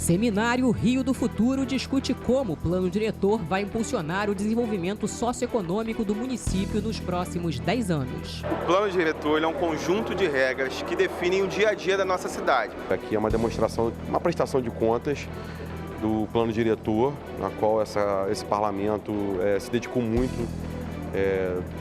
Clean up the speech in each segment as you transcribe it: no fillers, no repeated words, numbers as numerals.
Seminário Rio do Futuro discute como o plano diretor vai impulsionar o desenvolvimento socioeconômico do município nos próximos 10 anos. O plano diretor é um conjunto de regras que definem o dia a dia da nossa cidade. Aqui é uma demonstração, uma prestação de contas do plano diretor, na qual esse parlamento se dedicou muito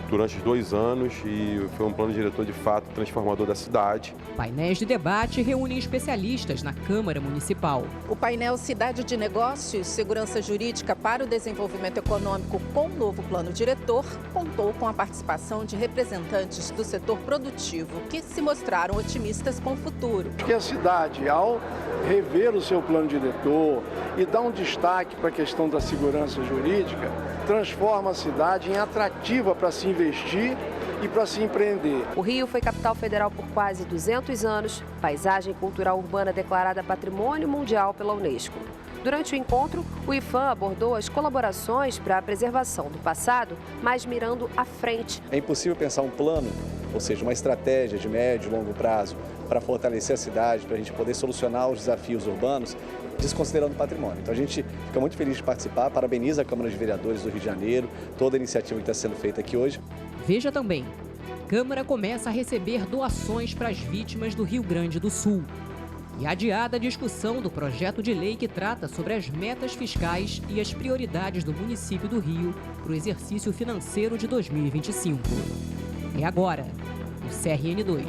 durante os 2 anos e foi um plano diretor de fato transformador da cidade. Painéis de debate reúnem especialistas na Câmara Municipal. O painel Cidade de Negócios, Segurança Jurídica para o Desenvolvimento Econômico com o novo plano diretor contou com a participação de representantes do setor produtivo que se mostraram otimistas com o futuro. Acho que a cidade, ao rever o seu plano diretor e dar um destaque para a questão da segurança jurídica, transforma a cidade em atrativa para se investir e para se empreender. O Rio foi capital federal por quase 200 anos, paisagem cultural urbana declarada Patrimônio Mundial pela Unesco. Durante o encontro, o IFAM abordou as colaborações para a preservação do passado, mas mirando à frente. É impossível pensar um plano, ou seja, uma estratégia de médio e longo prazo para fortalecer a cidade, para a gente poder solucionar os desafios urbanos, desconsiderando o patrimônio. Então a gente fica muito feliz de participar, parabeniza a Câmara de Vereadores do Rio de Janeiro, toda a iniciativa que está sendo feita aqui hoje. Veja também, a Câmara começa a receber doações para as vítimas do Rio Grande do Sul. E adiada a discussão do projeto de lei que trata sobre as metas fiscais e as prioridades do município do Rio para o exercício financeiro de 2025. É agora, no CRN2.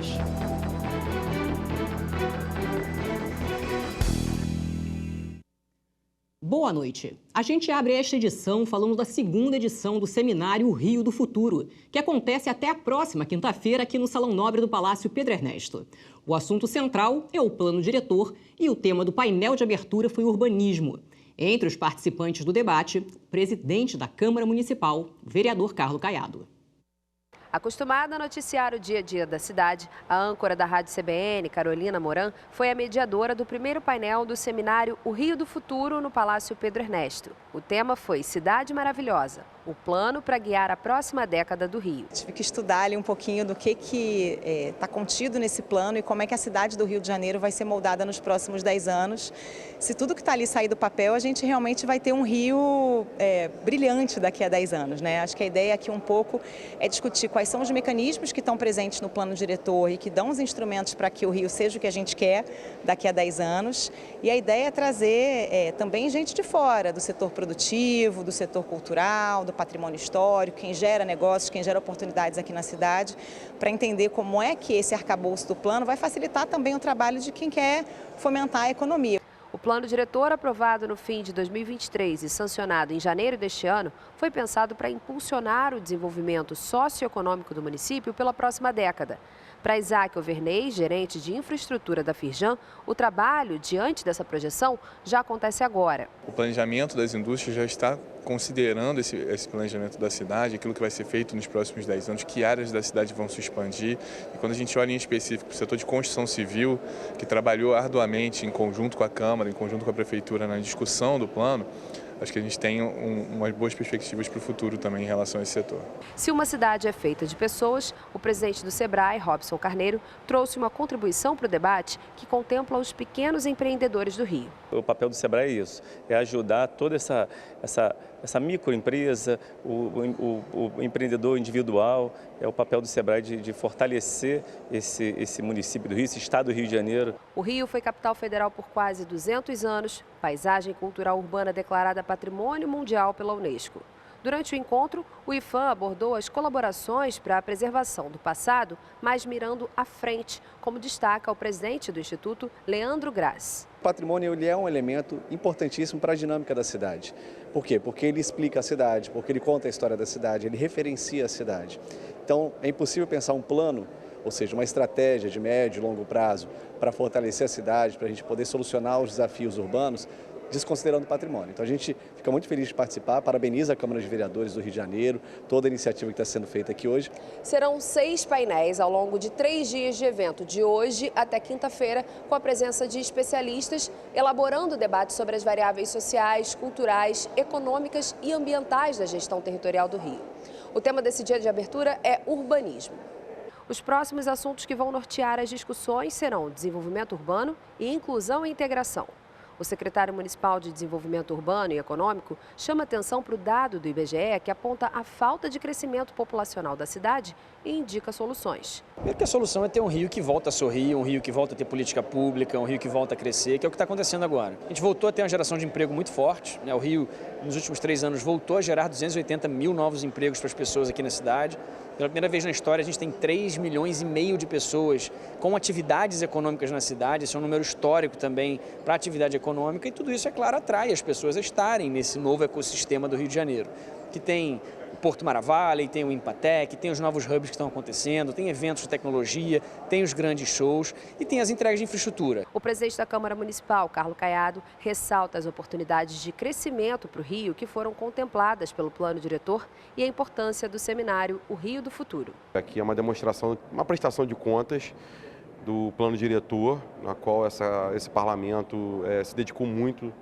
Boa noite. A gente abre esta edição falando da segunda edição do Seminário Rio do Futuro, que acontece até a próxima quinta-feira aqui no Salão Nobre do Palácio Pedro Ernesto. O assunto central é o plano diretor e o tema do painel de abertura foi urbanismo. Entre os participantes do debate, o presidente da Câmara Municipal, vereador Carlos Caiado. Acostumada a noticiar o dia a dia da cidade, a âncora da Rádio CBN, Carolina Moran, foi a mediadora do primeiro painel do seminário O Rio do Futuro no Palácio Pedro Ernesto. O tema foi Cidade Maravilhosa, o plano para guiar a próxima década do Rio. Tive que estudar ali um pouquinho do que está contido nesse plano e como é que a cidade do Rio de Janeiro vai ser moldada nos próximos 10 anos. Se tudo que está ali sair do papel, a gente realmente vai ter um Rio brilhante daqui a 10 anos, né? Acho que a ideia aqui um pouco é discutir quais são os mecanismos que estão presentes no plano diretor e que dão os instrumentos para que o Rio seja o que a gente quer daqui a 10 anos. E a ideia é trazer também gente de fora, do setor produtivo, do setor cultural, do patrimônio histórico, quem gera negócios, quem gera oportunidades aqui na cidade, para entender como é que esse arcabouço do plano vai facilitar também o trabalho de quem quer fomentar a economia. O plano diretor, aprovado no fim de 2023 e sancionado em janeiro deste ano, foi pensado para impulsionar o desenvolvimento socioeconômico do município pela próxima década. Para Isaac Overney, gerente de infraestrutura da Firjan, o trabalho diante dessa projeção já acontece agora. O planejamento das indústrias já está considerando esse planejamento da cidade, aquilo que vai ser feito nos próximos 10 anos, que áreas da cidade vão se expandir. E quando a gente olha em específico para o setor de construção civil, que trabalhou arduamente em conjunto com a Câmara, em conjunto com a Prefeitura na discussão do plano, acho que a gente tem umas boas perspectivas para o futuro também em relação a esse setor. Se uma cidade é feita de pessoas, o presidente do SEBRAE, Robson Carneiro, trouxe uma contribuição para o debate que contempla os pequenos empreendedores do Rio. O papel do SEBRAE é isso, é ajudar toda essa microempresa, o empreendedor individual, é o papel do SEBRAE de fortalecer esse município do Rio, esse estado do Rio de Janeiro. O Rio foi capital federal por quase 200 anos, paisagem cultural urbana declarada Patrimônio Mundial pela Unesco. Durante o encontro, o IFAM abordou as colaborações para a preservação do passado, mas mirando à frente, como destaca o presidente do Instituto, Leandro Graz. O patrimônio ele é um elemento importantíssimo para a dinâmica da cidade. Por quê? Porque ele explica a cidade, porque ele conta a história da cidade, ele referencia a cidade. Então, é impossível pensar um plano, ou seja, uma estratégia de médio e longo prazo para fortalecer a cidade, para a gente poder solucionar os desafios urbanos, desconsiderando o patrimônio. Então a gente fica muito feliz de participar, parabeniza a Câmara de Vereadores do Rio de Janeiro, toda a iniciativa que está sendo feita aqui hoje. Serão 6 painéis ao longo de 3 dias de evento, de hoje até quinta-feira, com a presença de especialistas, elaborando debates sobre as variáveis sociais, culturais, econômicas e ambientais da gestão territorial do Rio. O tema desse dia de abertura é urbanismo. Os próximos assuntos que vão nortear as discussões serão desenvolvimento urbano e inclusão e integração. O secretário municipal de Desenvolvimento Urbano e Econômico chama atenção para o dado do IBGE que aponta a falta de crescimento populacional da cidade e indica soluções. Primeiro que a solução é ter um Rio que volta a sorrir, um Rio que volta a ter política pública, um Rio que volta a crescer, que é o que está acontecendo agora. A gente voltou a ter uma geração de emprego muito forte, né? O Rio, nos últimos 3 anos, voltou a gerar 280 mil novos empregos para as pessoas aqui na cidade. Pela primeira vez na história, a gente tem 3,5 milhões de pessoas com atividades econômicas na cidade. Esse é um número histórico também para a atividade econômica e tudo isso, é claro, atrai as pessoas a estarem nesse novo ecossistema do Rio de Janeiro, que tem o Porto Maravilha, tem o Empatec, tem os novos hubs que estão acontecendo, tem eventos de tecnologia, tem os grandes shows e tem as entregas de infraestrutura. O presidente da Câmara Municipal, Carlos Caiado, ressalta as oportunidades de crescimento para o Rio que foram contempladas pelo plano diretor e a importância do seminário O Rio do Futuro. Aqui é uma demonstração, uma prestação de contas do plano diretor, na qual esse parlamento se dedicou muito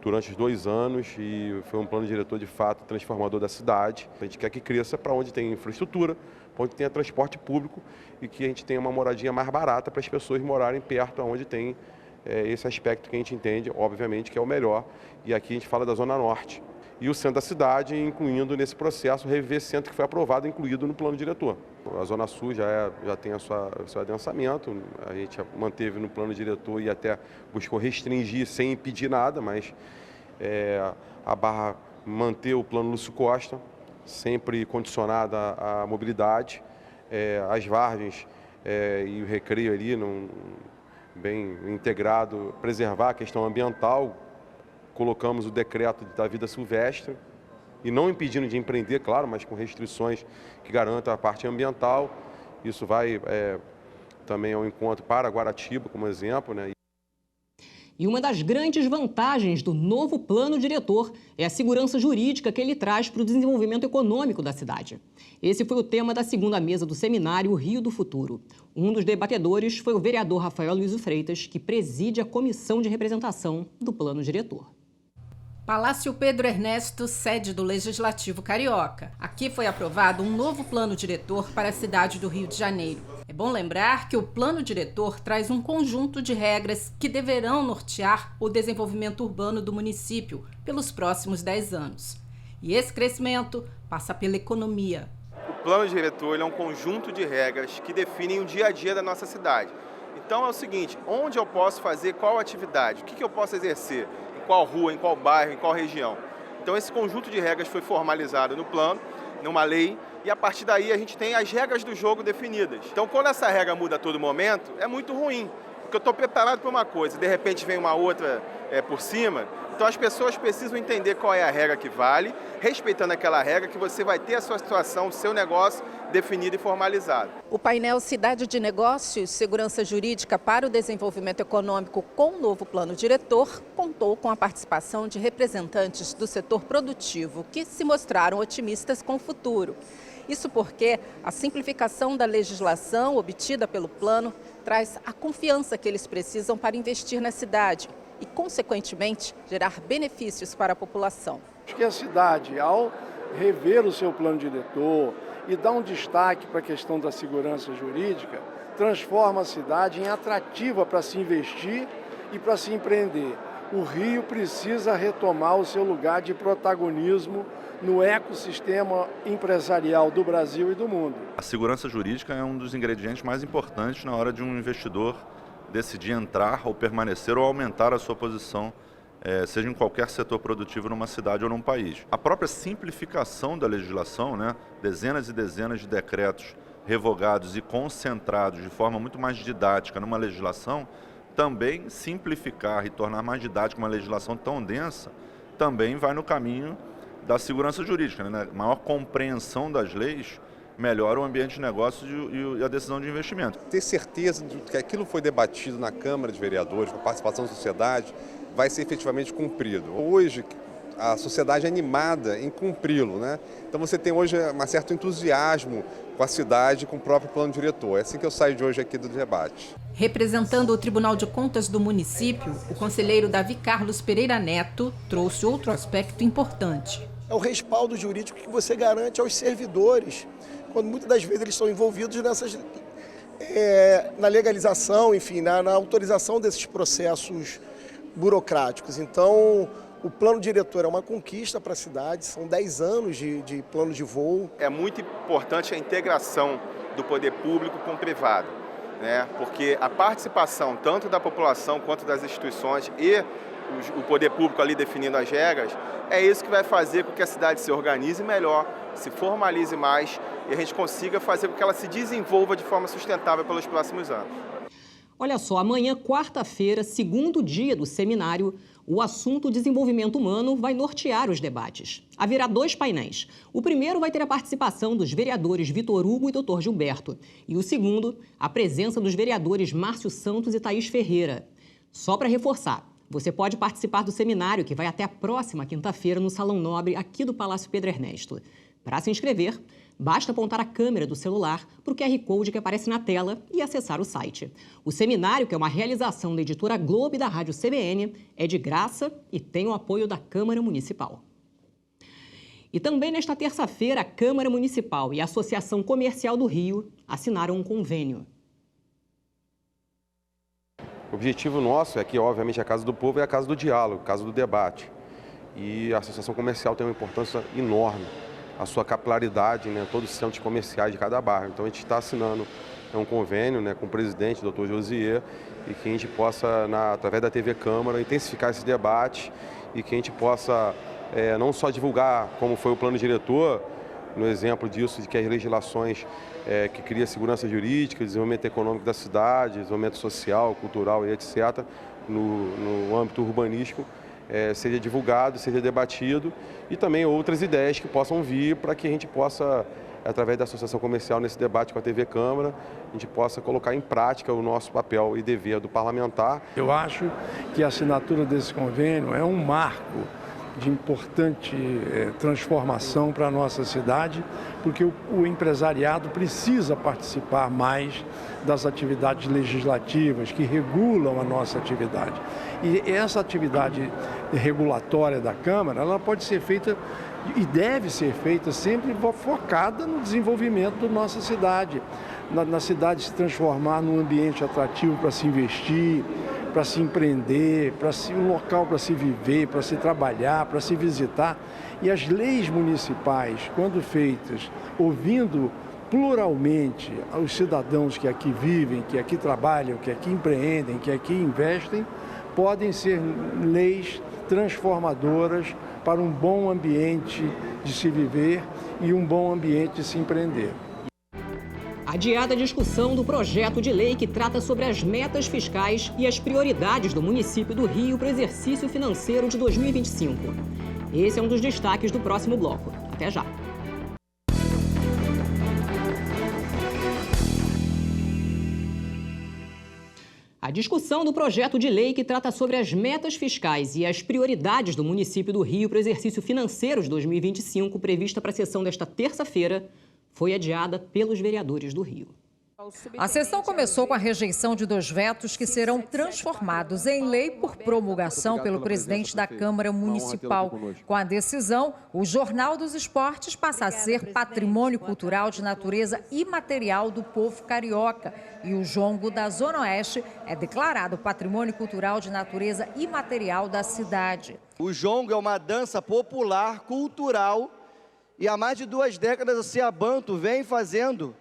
durante os 2 anos e foi um plano diretor de fato transformador da cidade. A gente quer que cresça para onde tem infraestrutura, para onde tenha transporte público e que a gente tenha uma moradia mais barata para as pessoas morarem perto onde tem esse aspecto que a gente entende, obviamente, que é o melhor. E aqui a gente fala da Zona Norte. E o centro da cidade, incluindo nesse processo o Reviver Centro, que foi aprovado, incluído no plano diretor. A Zona Sul já tem o seu adensamento, a gente manteve no plano diretor e até buscou restringir sem impedir nada, mas a Barra manter o plano Lúcio Costa, sempre condicionada à mobilidade, as vargens e o recreio ali, bem integrado, preservar a questão ambiental. Colocamos o decreto da vida silvestre e não impedindo de empreender, claro, mas com restrições que garantam a parte ambiental. Isso vai também ao encontro para Guaratiba, como exemplo, né? E uma das grandes vantagens do novo plano diretor é a segurança jurídica que ele traz para o desenvolvimento econômico da cidade. Esse foi o tema da segunda mesa do seminário Rio do Futuro. Um dos debatedores foi o vereador Rafael Luiz Freitas, que preside a comissão de representação do plano diretor. Palácio Pedro Ernesto, sede do Legislativo Carioca. Aqui foi aprovado um novo plano diretor para a cidade do Rio de Janeiro. É bom lembrar que o plano diretor traz um conjunto de regras que deverão nortear o desenvolvimento urbano do município pelos próximos 10 anos. E esse crescimento passa pela economia. O plano diretor é um conjunto de regras que definem o dia a dia da nossa cidade. Então é o seguinte, onde eu posso fazer qual atividade, o que eu posso exercer? Qual rua, em qual bairro, em qual região. Então esse conjunto de regras foi formalizado no plano, numa lei, e a partir daí a gente tem as regras do jogo definidas. Então quando essa regra muda a todo momento, é muito ruim, porque eu estou preparado para uma coisa, de repente vem uma outra por cima. Então as pessoas precisam entender qual é a regra que vale, respeitando aquela regra que você vai ter a sua situação, o seu negócio definido e formalizado. O painel Cidade de Negócios, Segurança Jurídica para o Desenvolvimento Econômico com o novo plano diretor contou com a participação de representantes do setor produtivo que se mostraram otimistas com o futuro. Isso porque a simplificação da legislação obtida pelo plano traz a confiança que eles precisam para investir na cidade e, consequentemente, gerar benefícios para a população. Acho que a cidade, ao rever o seu plano diretor e dar um destaque para a questão da segurança jurídica, transforma a cidade em atrativa para se investir e para se empreender. O Rio precisa retomar o seu lugar de protagonismo no ecossistema empresarial do Brasil e do mundo. A segurança jurídica é um dos ingredientes mais importantes na hora de um investidor decidir entrar ou permanecer ou aumentar a sua posição, seja em qualquer setor produtivo numa cidade ou num país. A própria simplificação da legislação, né, dezenas e dezenas de decretos revogados e concentrados de forma muito mais didática numa legislação, também simplificar e tornar mais didática uma legislação tão densa, também vai no caminho da segurança jurídica, né? Maior compreensão das leis melhora o ambiente de negócios e a decisão de investimento. Ter certeza de que aquilo foi debatido na Câmara de Vereadores, com a participação da sociedade, vai ser efetivamente cumprido. Hoje, a sociedade é animada em cumpri-lo, né? Então você tem hoje um certo entusiasmo com a cidade, com o próprio plano diretor. É assim que eu saio de hoje aqui do debate. Representando o Tribunal de Contas do município, o conselheiro Davi Carlos Pereira Neto trouxe outro aspecto importante. É o respaldo jurídico que você garante aos servidores, quando muitas das vezes eles estão envolvidos na legalização, enfim, na autorização desses processos burocráticos. Então, o plano diretor é uma conquista para a cidade, são 10 anos de plano de voo. É muito importante a integração do poder público com o privado, né? Porque a participação tanto da população quanto das instituições e o poder público ali definindo as regras, é isso que vai fazer com que a cidade se organize melhor, se formalize mais e a gente consiga fazer com que ela se desenvolva de forma sustentável pelos próximos anos. Olha só, amanhã, quarta-feira, segundo dia do seminário, o assunto desenvolvimento humano vai nortear os debates. Haverá 2 painéis. O primeiro vai ter a participação dos vereadores Vitor Hugo e Dr. Gilberto. E o segundo, a presença dos vereadores Márcio Santos e Thaís Ferreira. Só para reforçar, você pode participar do seminário que vai até a próxima quinta-feira no Salão Nobre, aqui do Palácio Pedro Ernesto. Para se inscrever, basta apontar a câmera do celular para o QR Code que aparece na tela e acessar o site. O seminário, que é uma realização da Editora Globo e da Rádio CBN, é de graça e tem o apoio da Câmara Municipal. E também nesta terça-feira, a Câmara Municipal e a Associação Comercial do Rio assinaram um convênio. O objetivo nosso é que, obviamente, a Casa do Povo é a casa do diálogo, a casa do debate. E a Associação Comercial tem uma importância enorme, a sua capilaridade, né, todos os centros comerciais de cada bairro. Então, a gente está assinando um convênio, né, com o presidente, o Dr. Josier, e que a gente possa, através da TV Câmara, intensificar esse debate e que a gente possa não só divulgar como foi o plano diretor, no exemplo disso, de que as legislações que cria segurança jurídica, desenvolvimento econômico da cidade, desenvolvimento social, cultural e etc., no âmbito urbanístico, seja divulgado, seja debatido, e também outras ideias que possam vir para que a gente possa, através da Associação Comercial, nesse debate com a TV Câmara, a gente possa colocar em prática o nosso papel e dever do parlamentar. Eu acho que a assinatura desse convênio é um marco de importante transformação para a nossa cidade, porque o empresariado precisa participar mais das atividades legislativas que regulam a nossa atividade. E essa atividade regulatória da Câmara, ela pode ser feita e deve ser feita sempre focada no desenvolvimento da nossa cidade, na cidade se transformar num ambiente atrativo para se investir, para se empreender, um local para se viver, para se trabalhar, para se visitar. E as leis municipais, quando feitas, ouvindo pluralmente os cidadãos que aqui vivem, que aqui trabalham, que aqui empreendem, que aqui investem, podem ser leis transformadoras para um bom ambiente de se viver e um bom ambiente de se empreender. Adiada a discussão do projeto de lei que trata sobre as metas fiscais e as prioridades do município do Rio para o exercício financeiro de 2025. Esse é um dos destaques do próximo bloco. Até já! A discussão do projeto de lei que trata sobre as metas fiscais e as prioridades do município do Rio para o exercício financeiro de 2025, prevista para a sessão desta terça-feira, foi adiada pelos vereadores do Rio. A sessão começou com a rejeição de 2 vetos que serão transformados em lei por promulgação pelo presidente da Câmara Municipal. Com a decisão, o Jornal dos Esportes passa a ser patrimônio cultural de natureza imaterial do povo carioca e o jongo da Zona Oeste é declarado patrimônio cultural de natureza imaterial da cidade. O jongo é uma dança popular, cultural, e há mais de 2 décadas o Ciabanto vem fazendo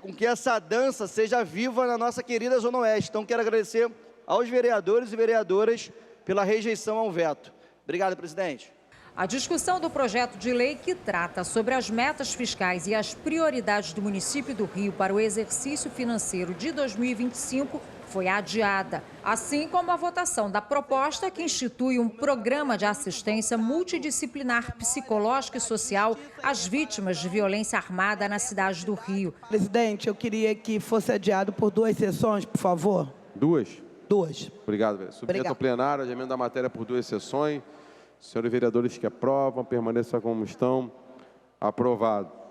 com que essa dança seja viva na nossa querida Zona Oeste. Então, quero agradecer aos vereadores e vereadoras pela rejeição ao veto. Obrigado, presidente. A discussão do projeto de lei que trata sobre as metas fiscais e as prioridades do município do Rio para o exercício financeiro de 2025 foi adiada, assim como a votação da proposta que institui um programa de assistência multidisciplinar psicológica e social às vítimas de violência armada na cidade do Rio. Presidente, eu queria que fosse adiado por 2 sessões, por favor. 2? 2. Obrigado, vereador. Submeta ao plenário, adiamento da matéria por 2 sessões. Senhores vereadores que aprovam, permaneçam como estão. Aprovado.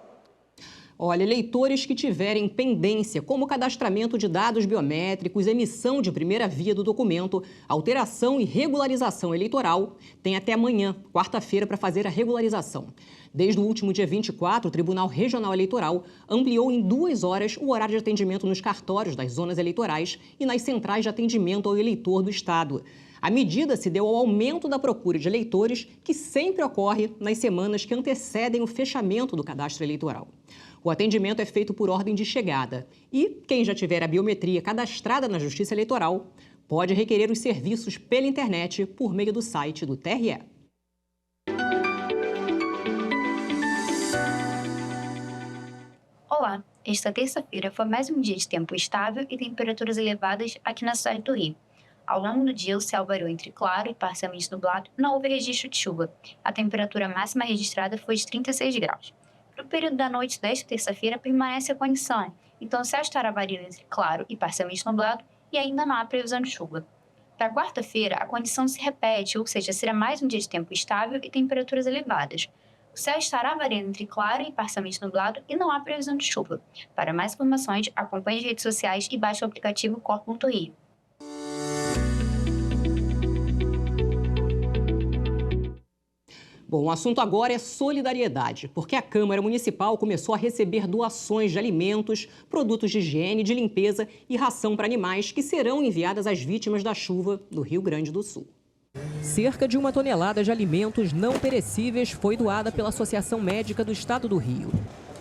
Olha, eleitores que tiverem pendência, como cadastramento de dados biométricos, emissão de primeira via do documento, alteração e regularização eleitoral, têm até amanhã, quarta-feira, para fazer a regularização. Desde o último dia 24, o Tribunal Regional Eleitoral ampliou em 2 horas o horário de atendimento nos cartórios das zonas eleitorais e nas centrais de atendimento ao eleitor do Estado. A medida se deu ao aumento da procura de eleitores, que sempre ocorre nas semanas que antecedem o fechamento do cadastro eleitoral. O atendimento é feito por ordem de chegada e quem já tiver a biometria cadastrada na Justiça Eleitoral pode requerer os serviços pela internet por meio do site do TRE. Olá, esta terça-feira foi mais um dia de tempo estável e temperaturas elevadas aqui na cidade do Rio. Ao longo do dia, o céu variou entre claro e parcialmente nublado, não houve registro de chuva. A temperatura máxima registrada foi de 36 graus. No período da noite desta terça-feira, permanece a condição, então o céu estará variando entre claro e parcialmente nublado e ainda não há previsão de chuva. Para quarta-feira, a condição se repete, ou seja, será mais um dia de tempo estável e temperaturas elevadas. O céu estará variando entre claro e parcialmente nublado e não há previsão de chuva. Para mais informações, acompanhe as redes sociais e baixe o aplicativo Cor.Rio. Bom, o assunto agora é solidariedade, porque a Câmara Municipal começou a receber doações de alimentos, produtos de higiene, de limpeza e ração para animais que serão enviadas às vítimas da chuva do Rio Grande do Sul. Cerca de 1 tonelada de alimentos não perecíveis foi doada pela Associação Médica do Estado do Rio.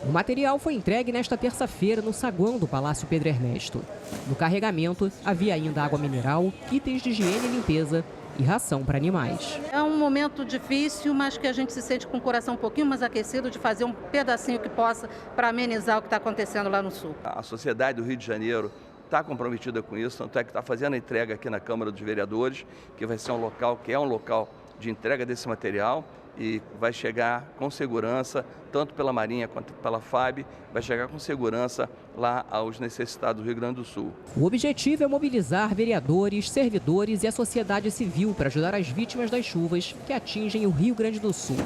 O material foi entregue nesta terça-feira no saguão do Palácio Pedro Ernesto. No carregamento, havia ainda água mineral, itens de higiene e limpeza e ração para animais. É um momento difícil, mas que a gente se sente com o coração um pouquinho mais aquecido de fazer um pedacinho que possa para amenizar o que está acontecendo lá no Sul. A sociedade do Rio de Janeiro está comprometida com isso, tanto é que está fazendo a entrega aqui na Câmara dos Vereadores, que vai ser um local de entrega desse material e vai chegar com segurança, tanto pela Marinha quanto pela FAB, vai chegar com segurança lá aos necessitados do Rio Grande do Sul. O objetivo é mobilizar vereadores, servidores e a sociedade civil para ajudar as vítimas das chuvas que atingem o Rio Grande do Sul.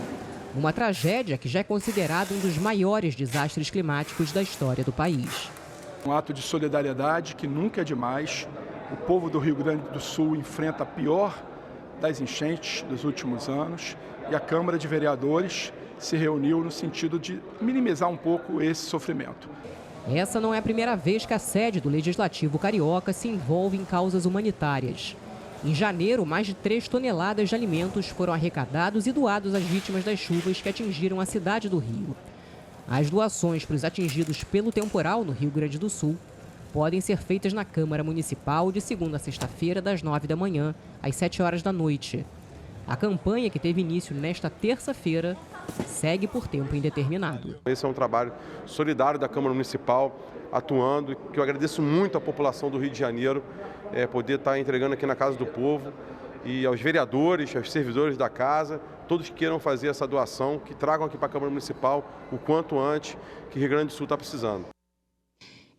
Uma tragédia que já é considerada um dos maiores desastres climáticos da história do país. Um ato de solidariedade que nunca é demais. O povo do Rio Grande do Sul enfrenta a pior das enchentes dos últimos anos e a Câmara de Vereadores se reuniu no sentido de minimizar um pouco esse sofrimento. Essa não é a primeira vez que a sede do Legislativo Carioca se envolve em causas humanitárias. Em janeiro, mais de 3 toneladas de alimentos foram arrecadados e doados às vítimas das chuvas que atingiram a cidade do Rio. As doações para os atingidos pelo temporal no Rio Grande do Sul podem ser feitas na Câmara Municipal de segunda a sexta-feira, das 9 da manhã às 7 horas da noite. A campanha, que teve início nesta terça-feira, segue por tempo indeterminado. Esse é um trabalho solidário da Câmara Municipal, atuando, que eu agradeço muito à população do Rio de Janeiro, poder estar entregando aqui na Casa do Povo, e aos vereadores, aos servidores da casa, todos que queiram fazer essa doação, que tragam aqui para a Câmara Municipal o quanto antes, que o Rio Grande do Sul está precisando.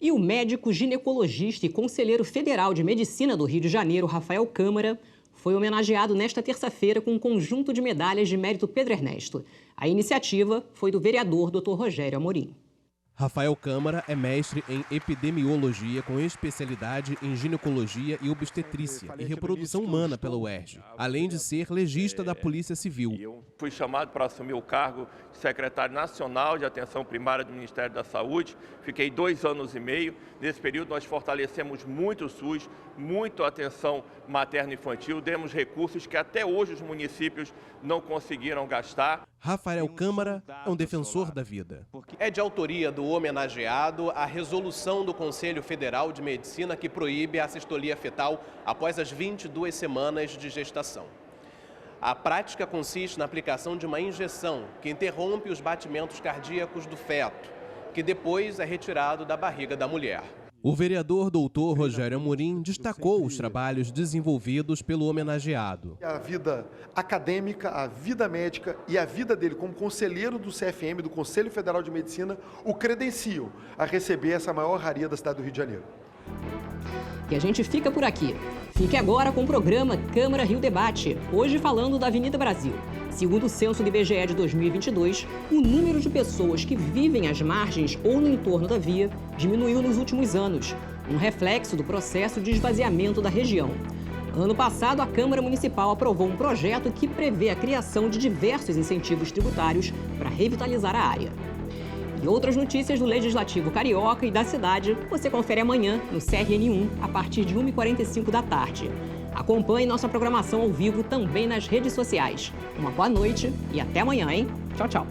E o médico ginecologista e conselheiro federal de medicina do Rio de Janeiro, Rafael Câmara, foi homenageado nesta terça-feira com um conjunto de medalhas de mérito Pedro Ernesto. A iniciativa foi do vereador Dr. Rogério Amorim. Rafael Câmara é mestre em epidemiologia com especialidade em ginecologia e obstetrícia e reprodução humana pela UERJ, além de ser legista da Polícia Civil. Eu fui chamado para assumir o cargo de secretário nacional de atenção primária do Ministério da Saúde. Fiquei 2 anos e meio. Nesse período nós fortalecemos muito o SUS, muito a atenção materno-infantil, demos recursos que até hoje os municípios não conseguiram gastar. Rafael Câmara é um defensor da vida. É de autoria do homenageado a resolução do Conselho Federal de Medicina que proíbe a assistolia fetal após as 22 semanas de gestação. A prática consiste na aplicação de uma injeção que interrompe os batimentos cardíacos do feto, que depois é retirado da barriga da mulher. O vereador Dr. Rogério Amorim destacou os trabalhos desenvolvidos pelo homenageado. A vida acadêmica, a vida médica e a vida dele como conselheiro do CFM, do Conselho Federal de Medicina, o credenciam a receber essa maior honraria da cidade do Rio de Janeiro. E a gente fica por aqui. Fique agora com o programa Câmara Rio Debate, hoje falando da Avenida Brasil. Segundo o censo do IBGE de 2022, o número de pessoas que vivem às margens ou no entorno da via diminuiu nos últimos anos, um reflexo do processo de esvaziamento da região. Ano passado, a Câmara Municipal aprovou um projeto que prevê a criação de diversos incentivos tributários para revitalizar a área. E outras notícias do Legislativo Carioca e da cidade você confere amanhã no CRN1, a partir de 1h45 da tarde. Acompanhe nossa programação ao vivo também nas redes sociais. Uma boa noite e até amanhã, hein? Tchau, tchau.